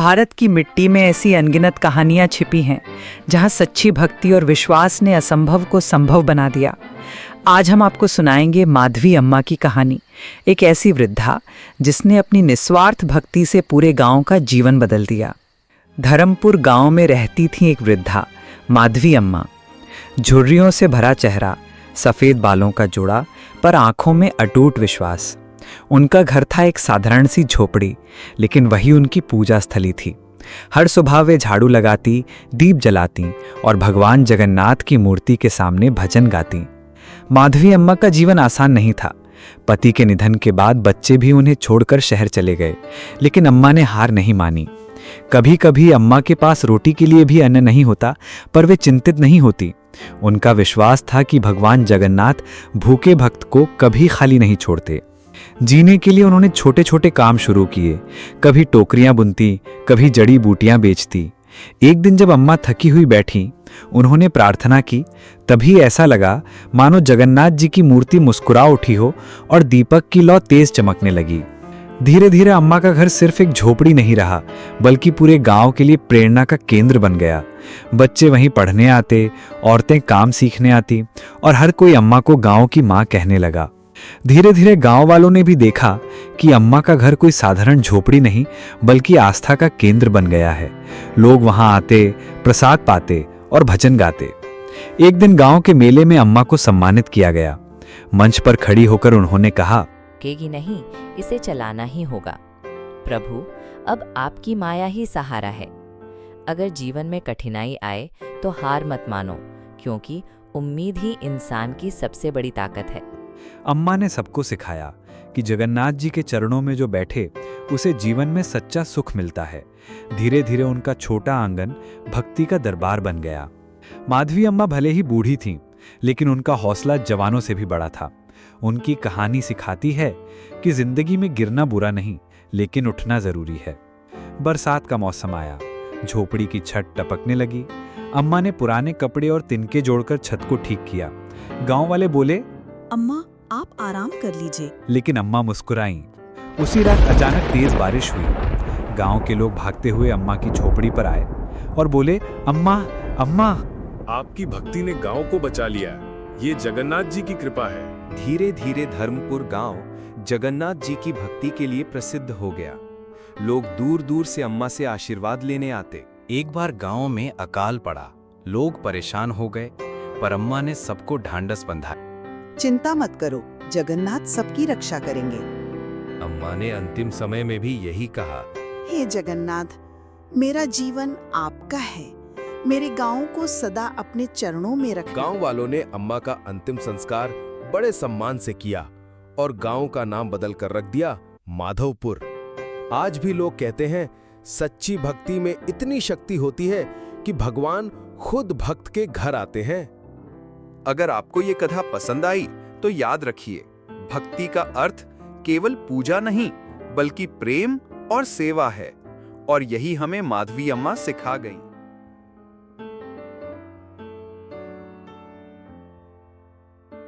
भारत की मिट्टी में ऐसी अनगिनत कहानियां छिपी हैं जहां सच्ची भक्ति और विश्वास ने असंभव को संभव बना दिया। आज हम आपको सुनाएंगे माधवी अम्मा की कहानी, एक ऐसी वृद्धा जिसने अपनी निस्वार्थ भक्ति से पूरे गांव का जीवन बदल दिया। धर्मपुर गांव में रहती थी एक वृद्धा, माधवी अम्मा। झुर्रियों से भरा चेहरा, सफ़ेद बालों का जोड़ा, पर आंखों में अटूट विश्वास। उनका घर था एक साधारण सी झोपड़ी, लेकिन वही उनकी पूजा स्थली थी। हर सुबह वे झाड़ू लगाती, दीप जलाती और भगवान जगन्नाथ की मूर्ति के सामने भजन गाती। माधवी अम्मा का जीवन आसान नहीं था। पति के निधन के बाद बच्चे भी उन्हें छोड़कर शहर चले गए, लेकिन अम्मा ने हार नहीं मानी। कभी कभी अम्मा के पास रोटी के लिए भी अन्न नहीं होता, पर वे चिंतित नहीं होती। उनका विश्वास था कि भगवान जगन्नाथ भूखे भक्त को कभी खाली नहीं छोड़ते। जीने के लिए उन्होंने छोटे छोटे काम शुरू किए। कभी टोकरियां बुनती, कभी जड़ी बूटियां बेचती। एक दिन जब अम्मा थकी हुई बैठी, उन्होंने प्रार्थना की। तभी ऐसा लगा मानो जगन्नाथ जी की मूर्ति मुस्कुरा उठी हो और दीपक की लौ तेज चमकने लगी। धीरे धीरे अम्मा का घर सिर्फ एक झोपड़ी नहीं रहा, बल्कि पूरे गांव के लिए प्रेरणा का केंद्र बन गया। बच्चे वहीं पढ़ने आते, औरतें काम सीखने आती और हर कोई अम्मा को गांव की मां कहने लगा। धीरे धीरे गांव वालों ने भी देखा कि अम्मा का घर कोई साधारण झोपड़ी नहीं, बल्कि आस्था का केंद्र बन गया है। लोग वहां आते, प्रसाद पाते और भजन गाते। एक दिन गांव के मेले में अम्मा को सम्मानित किया गया। मंच पर खड़ी होकर उन्होंने कहा, केगी नहीं, इसे चलाना ही होगा। प्रभु, अब आपकी माया ही सहारा है। अगर जीवन में कठिनाई आए तो हार मत मानो, क्योंकि उम्मीद ही इंसान की सबसे बड़ी ताकत है। अम्मा ने सबको सिखाया कि जगन्नाथ जी के चरणों में जो बैठे, उसे जीवन में सच्चा सुख मिलता है। धीरे धीरे उनका छोटा आंगन भक्ति का दरबार बन गया। माधवी अम्मा भले ही बूढ़ी थीं, लेकिन उनका हौसला जवानों से भी बड़ा था। उनकी कहानी सिखाती है कि जिंदगी में गिरना बुरा नहीं, लेकिन उठना जरूरी है। बरसात का मौसम आया, झोपड़ी की छत टपकने लगी। अम्मा ने पुराने कपड़े और तिनके जोड़कर छत को ठीक किया। गांव वाले बोले, अम्मा, आप आराम कर लीजिए। लेकिन अम्मा मुस्कुराईं। उसी रात अचानक तेज बारिश हुई। गांव के लोग भागते हुए अम्मा की झोपड़ी पर आए और बोले, अम्मा, अम्मा, आपकी भक्ति ने गांव को बचा लिया। ये जगन्नाथ जी की कृपा है। धीरे धीरे धर्मपुर गांव जगन्नाथ जी की भक्ति के लिए प्रसिद्ध हो गया। लोग दूर दूर से अम्मा से आशीर्वाद लेने आते। एक बार गांव में अकाल पड़ा। लोग परेशान हो गए, पर अम्मा ने सबको ढांढस बंधाया। चिंता मत करो, जगन्नाथ सबकी रक्षा करेंगे। अम्मा ने अंतिम समय में भी यही कहा, हे जगन्नाथ, मेरा जीवन आपका है। मेरे गांव को सदा अपने चरणों में रखना। गांव वालों ने अम्मा का अंतिम संस्कार बड़े सम्मान से किया और गांव का नाम बदल कर रख दिया माधवपुर। आज भी लोग कहते हैं, सच्ची भक्ति में इतनी शक्ति होती है कि भगवान खुद भक्त के घर आते हैं। अगर आपको ये कथा पसंद आई तो याद रखिए, भक्ति का अर्थ केवल पूजा नहीं, बल्कि प्रेम और सेवा है। और यही हमें माधवी अम्मा सिखा गईं।